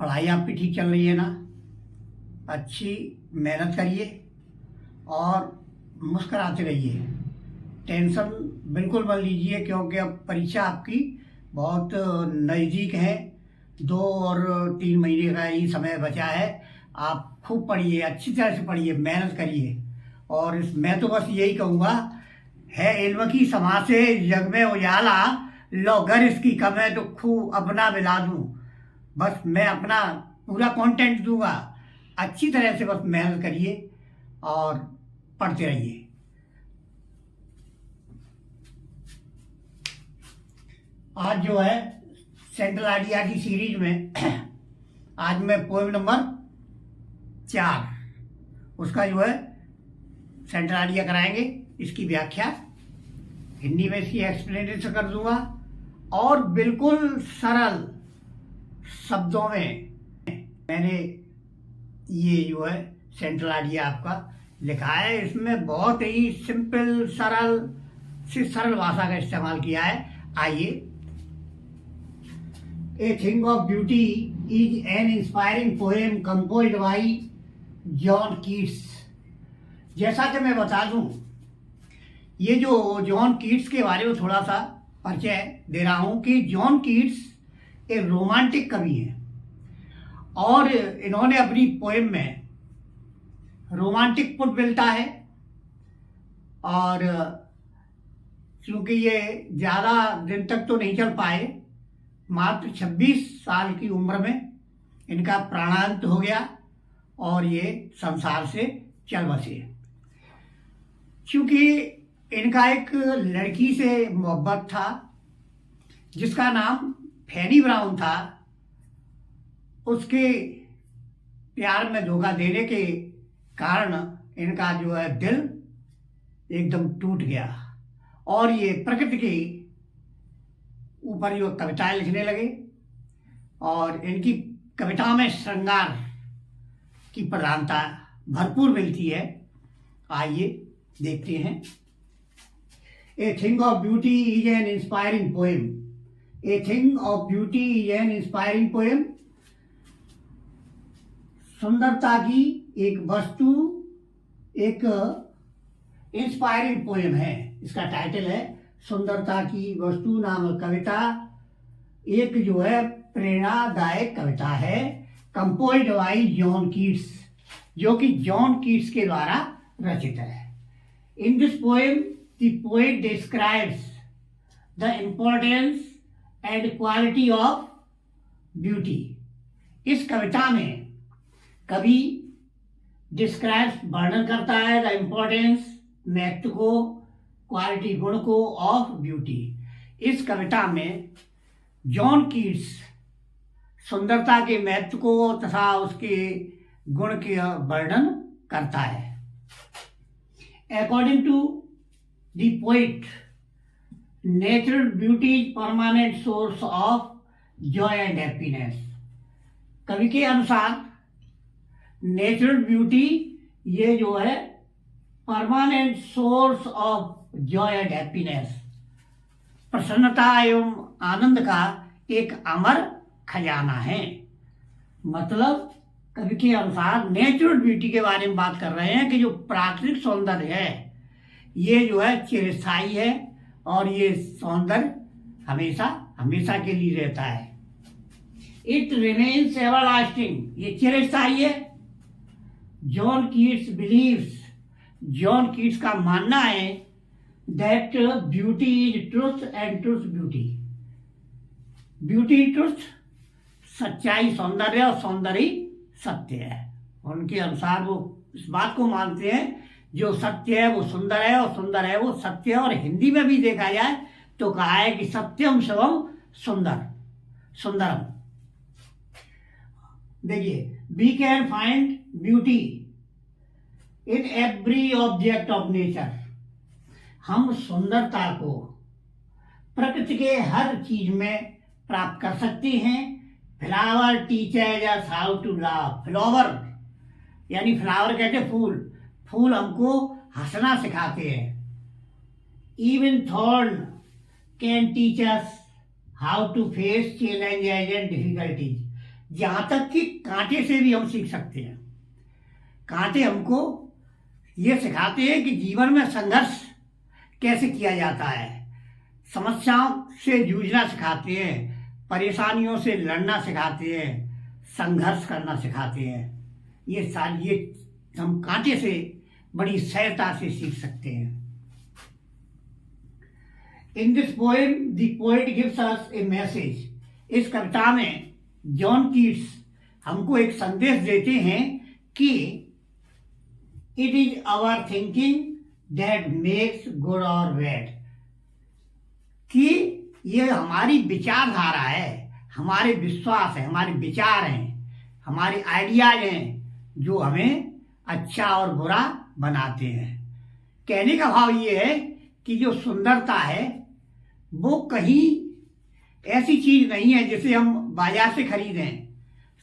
पढ़ाई आपकी ठीक चल रही है ना? अच्छी मेहनत करिए और मुस्कुराते रहिए। टेंशन बिल्कुल मत लीजिए, क्योंकि अब परीक्षा आपकी बहुत नज़दीक है। 2 और 3 महीने का ही समय बचा है। आप खूब पढ़िए, अच्छी तरह से पढ़िए, मेहनत करिए। और मैं तो बस यही कहूँगा, है इल्म की समाज से जग में उजाला, लो गर इसकी कम है तो खूब अपना मिला दूँ। बस मैं अपना पूरा कंटेंट दूंगा। अच्छी तरह से बस मेहनत करिए और पढ़ते रहिए। आज जो है सेंट्रल आइडिया की सीरीज में आज मैं पोएम नंबर 4 उसका जो है सेंट्रल आइडिया कराएंगे। इसकी व्याख्या हिंदी में इसकी एक्सप्लेनेशन कर दूंगा और बिल्कुल सरल शब्दों में मैंने ये जो है सेंट्रल आइडिया आपका लिखा है। इसमें बहुत ही सिंपल सरल भाषा का इस्तेमाल किया है। आइए। A thing of beauty is an inspiring poem composed bye John Keats. जैसा कि मैं बता दूं, ये जो जॉन कीट्स के बारे में थोड़ा सा परिचय दे रहा हूं कि जॉन कीट्स एक रोमांटिक कवि हैं और इन्होंने अपनी पोएम में रोमांटिक पुट मिलता है। और क्योंकि ये ज़्यादा दिन तक तो नहीं चल पाए, मात्र 26 साल की उम्र में इनका प्राणांत हो गया और ये संसार से चल बसे। क्योंकि इनका एक लड़की से मोहब्बत था जिसका नाम फैनी ब्राउन था। उसके प्यार में धोखा देने के कारण इनका जो है दिल एकदम टूट गया और ये प्रकृति के ऊपर जो कविताएं लिखने लगे और इनकी कविता में श्रृंगार की प्रधानता भरपूर मिलती है। आइए देखते हैं। A thing of beauty is an inspiring poem. A thing of beauty is an inspiring poem. सुंदरता की एक वस्तु एक इंस्पायरिंग पोएम है। इसका टाइटल है सुंदरता की वस्तु नामक कविता। एक जो है प्रेरणादायक कविता है, कंपोज्ड बाय जॉन कीट्स, जो कि जॉन कीट्स के द्वारा रचित है। In this poem the poet describes the importance and quality of beauty. इस कविता में कवि डिस्क्राइब्स वर्णन करता है द इम्पोर्टेंस महत्व को, क्वालिटी गुण को ऑफ ब्यूटी। इस कविता में जॉन कीट्स सुंदरता के महत्व को तथा उसके गुण के वर्णन करता है। According to the poet, natural beauty is permanent source of joy and happiness. कवि के अनुसार नेचुरल ब्यूटी ये जो है permanent source of joy and happiness, प्रसन्नता एवं आनंद का एक अमर खजाना है। मतलब कवि के अनुसार नेचुरल ब्यूटी के बारे में बात कर रहे हैं कि जो प्राकृतिक सौंदर्य है ये जो है चिरस्थायी है और ये सौंदर्य हमेशा हमेशा के लिए रहता है। इट रिमेन्स एवरलास्टिंग, ये चिरस्थायी है। John Keats believes, John Keats का मानना है that beauty is truth and truth beauty. Beauty truth, सच्चाई सौंदर्य और सौंदर्य सत्य है। उनके अनुसार वो इस बात को मानते हैं जो सत्य है वो सुंदर है और सुंदर है वो सत्य है। और हिंदी में भी देखा जाए तो कहा है कि सत्यम शिवम सुंदर सुंदरम। देखिए, we can find beauty in every object of nature. हम सुंदरता को प्रकृति के हर चीज में प्राप्त कर सकते हैं। Flower teaches us how to love. Flower यानी फ्लावर कहते फूल, फूल हमको हंसना सिखाते हैं। Even thorn can teach us how to face challenges and difficulties. जहां तक कि कांटे से भी हम सीख सकते हैं। कांटे हमको ये सिखाते हैं कि जीवन में संघर्ष कैसे किया जाता है, समस्याओं से जूझना सिखाते हैं, परेशानियों से लड़ना सिखाते हैं, संघर्ष करना सिखाते हैं। ये हम कांटे से बड़ी सहजता से सीख सकते हैं। In this poem the poet gives us A message. इस कविता में जॉन कीट्स हमको एक संदेश देते हैं कि it is our thinking that makes good or bad, कि ये हमारी विचारधारा है, हमारे विश्वास है, हमारे विचार हैं, हमारे आइडियाज हैं जो हमें अच्छा और बुरा बनाते हैं। कहने का भाव ये है कि जो सुंदरता है वो कहीं ऐसी चीज नहीं है जिसे हम बाजार से खरीदें।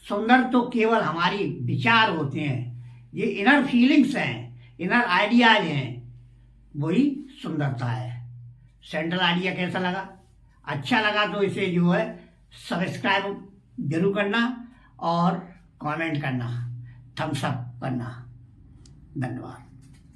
सुंदर तो केवल हमारी विचार होते हैं, ये इनर फीलिंग्स हैं, इनर आइडियाज हैं, वही सुंदरता है। सेंट्रल आइडिया कैसा लगा? अच्छा लगा तो इसे जो है सब्सक्राइब जरूर करना और कमेंट करना, थम्स अप करना। धन्यवाद।